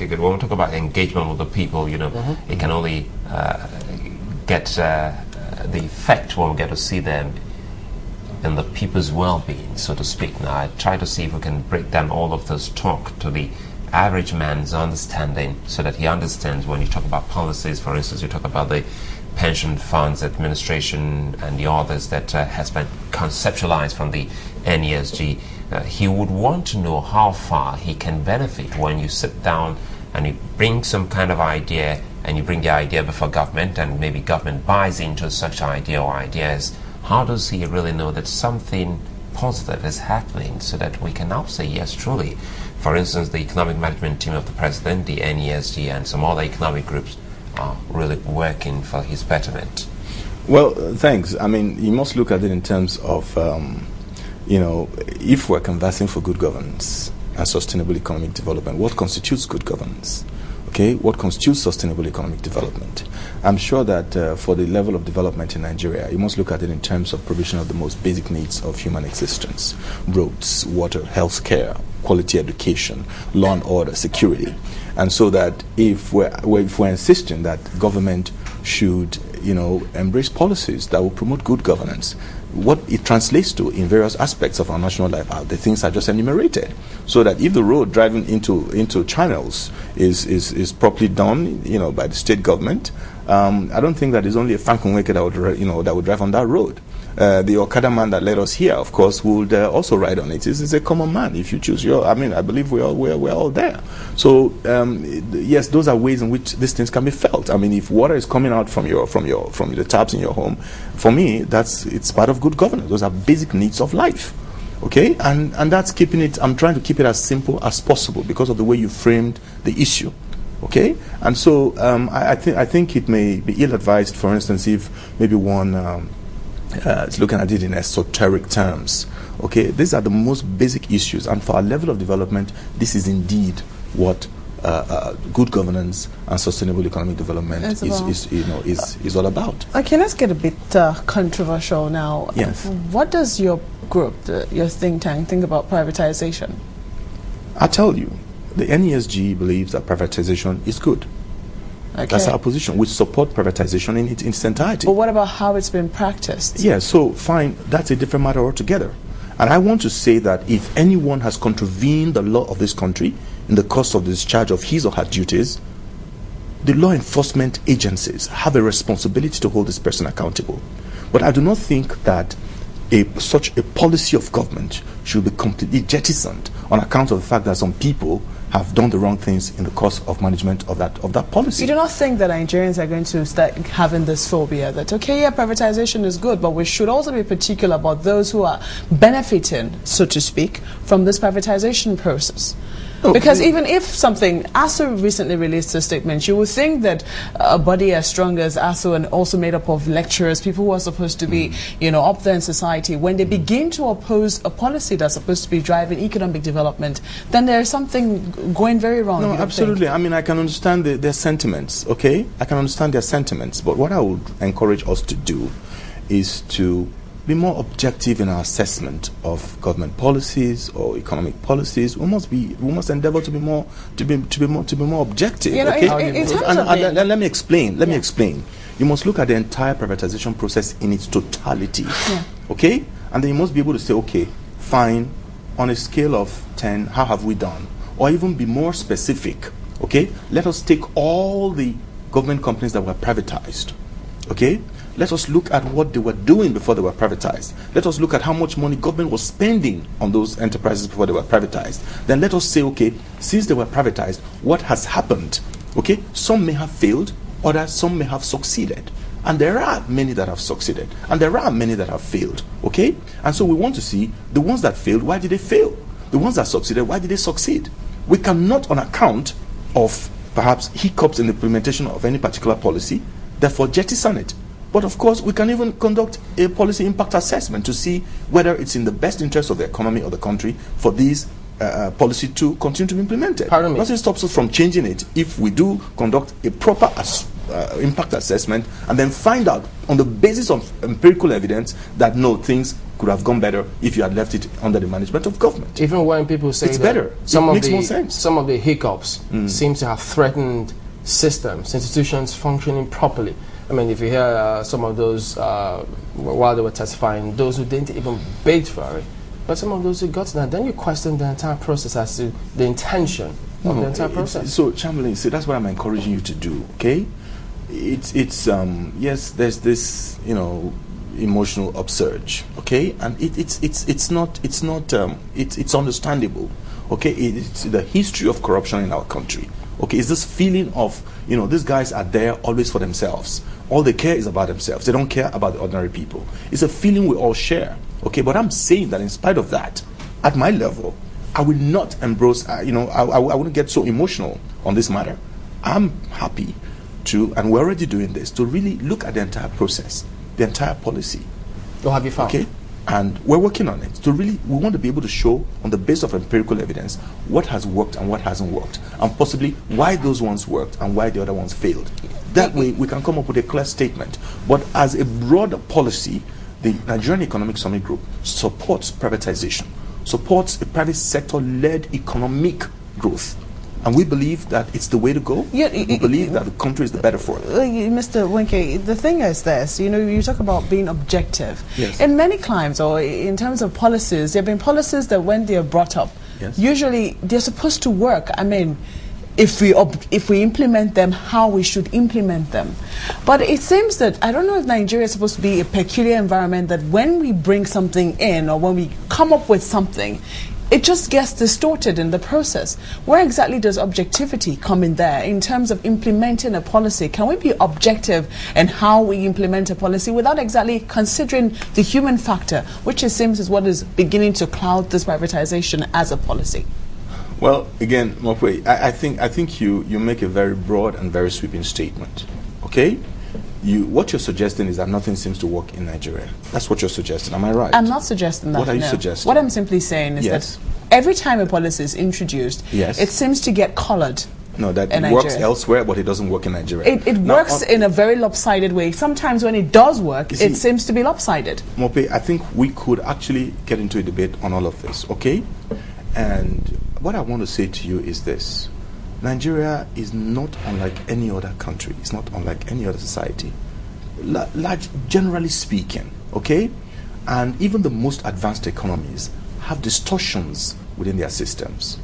okay, good. When we talk about engagement with the people, you know, it can only get the effect when we get to see them in the people's well-being, so to speak. Now, I try to see if we can break down all of this talk to the average man's understanding, so that he understands when you talk about policies. For instance, you talk about the pension funds administration and the others that has been conceptualized from the NESG. He would want to know how far he can benefit when you sit down and you bring some kind of idea, and you bring the idea before government, and maybe government buys into such idea or ideas. How does he really know that something positive is happening, so that we can now say, yes, truly? For instance, the economic management team of the president, the NESG, and some other economic groups are really working for his betterment. Well, thanks. I mean, you must look at it in terms of, you know, if we're conversing for good governance and sustainable economic development, what constitutes good governance? Okay, what constitutes sustainable economic development? I'm sure that for the level of development in Nigeria, you must look at it in terms of provision of the most basic needs of human existence: roads, water, health care, quality education, law and order, security. And so that if we're insisting that government should, you know, embrace policies that will promote good governance, what it translates to in various aspects of our national life are the things I just enumerated. So that if the road driving into channels is properly done, you know, by the state government, I don't think that there's only a Frankenweke that would, you know, that would drive on that road. The Okada man that led us here, of course, would also ride on it. It's a common man. If you choose I mean, I believe we're all there. So yes, those are ways in which these things can be felt. I mean, if water is coming out from the taps in your home, for me, it's part of good governance. Those are basic needs of life. Okay, and that's keeping it. I'm trying to keep it as simple as possible because of the way you framed the issue. Okay, and so I think it may be ill-advised, for instance, if maybe one is looking at it in esoteric terms. Okay, these are the most basic issues, and for our level of development, this is indeed what good governance and sustainable economic development is all about. Okay, let's get a bit controversial now. Yes. What does your group, your think tank, think about privatization? I tell you, the NESG believes that privatization is good. Okay. That's our position. We support privatization in its entirety. But what about how it's been practiced? Yeah, so fine, that's a different matter altogether. And I want to say that if anyone has contravened the law of this country in the course of the discharge of his or her duties, the law enforcement agencies have a responsibility to hold this person accountable. But I do not think that such a policy of government should be completely jettisoned on account of the fact that some people have done the wrong things in the course of management of that policy. You do not think that Nigerians are going to start having this phobia that, okay, yeah, privatization is good, but we should also be particular about those who are benefiting, so to speak, from this privatization process? Because even if something, ASU recently released a statement, you would think that a body as strong as ASU and also made up of lecturers, people who are supposed to be, you know, up there in society, when they begin to oppose a policy that's supposed to be driving economic development, then there's something going very wrong. No, absolutely. I mean, I can understand their sentiments, okay? I can understand their sentiments, but what I would encourage us to do is to be more objective in our assessment of government policies or economic policies. We must endeavor to be more objective. You know, okay? in terms of let me explain. Let me explain. You must look at the entire privatization process in its totality. Yeah. Okay? And then you must be able to say, okay, fine, on a scale of 10, how have we done? Or even be more specific. Okay? Let us take all the government companies that were privatized. Okay? Let us look at what they were doing before they were privatized. Let us look at how much money government was spending on those enterprises before they were privatized. Then let us say, okay, since they were privatized, what has happened? Okay, some may have failed, some may have succeeded. And there are many that have succeeded. And there are many that have failed. Okay? And so we want to see the ones that failed, why did they fail? The ones that succeeded, why did they succeed? We cannot, on account of perhaps hiccups in the implementation of any particular policy, therefore jettison it. But of course, we can even conduct a policy impact assessment to see whether it's in the best interest of the economy or the country for these policy to continue to be implemented. Pardon me. Nothing stops us from changing it if we do conduct a proper impact assessment, and then find out on the basis of empirical evidence that no, things could have gone better if you had left it under the management of government. Even when people say it's that better, some it of makes the more sense. some of the hiccups seem to have threatened systems, institutions functioning properly. I mean, if you hear some of those while they were testifying, those who didn't even bid for it, but some of those who got that, then you question the entire process as to the intention of the entire process. So, Chamberlain, see, that's what I'm encouraging you to do. Okay, it's yes, there's this, you know, emotional upsurge. Okay, and it's understandable. Okay, it's the history of corruption in our country. Okay, it's this feeling of, you know, these guys are there always for themselves. All they care is about themselves. They don't care about the ordinary people. It's a feeling we all share. Okay, but I'm saying that in spite of that, at my level, I will not embrace, I wouldn't get so emotional on this matter. I'm happy to, and we're already doing this, to really look at the entire process, the entire policy. What have you found? Okay, and we're working on it. To really, we want to be able to show on the basis of empirical evidence what has worked and what hasn't worked, and possibly why those ones worked and why the other ones failed. That way, we can come up with a clear statement. But as a broader policy, the Nigerian Economic Summit Group supports privatization, supports a private sector-led economic growth. And we believe that it's the way to go. Yeah, we believe that the country is the better for it. Mr. Winke, the thing is this, you know, you talk about being objective. Yes. In many climes, or in terms of policies, there have been policies that when they are brought up, yes, usually they're supposed to work. I mean, if we implement them, how we should implement them. But it seems that, I don't know if Nigeria is supposed to be a peculiar environment that when we bring something in or when we come up with something, it just gets distorted in the process. Where exactly does objectivity come in there in terms of implementing a policy? Can we be objective in how we implement a policy without exactly considering the human factor, which it seems is what is beginning to cloud this privatization as a policy? Well, again, Mokwe, I think you make a very broad and very sweeping statement. Okay? What you're suggesting is that nothing seems to work in Nigeria. That's what you're suggesting. Am I right? I'm not suggesting that. What are you no. suggesting? What I'm simply saying is Yes. that every time a policy is introduced, Yes, it seems to get colored. No, that in it works Nigeria. elsewhere, but it doesn't work in Nigeria. It Now, works in a very lopsided way. Sometimes when it does work, You see, it seems to be lopsided. Mope, I think we could actually get into a debate on all of this, okay? And what I want to say to you is this. Nigeria is not unlike any other country. It's not unlike any other society. Generally speaking, okay? And even the most advanced economies have distortions within their systems.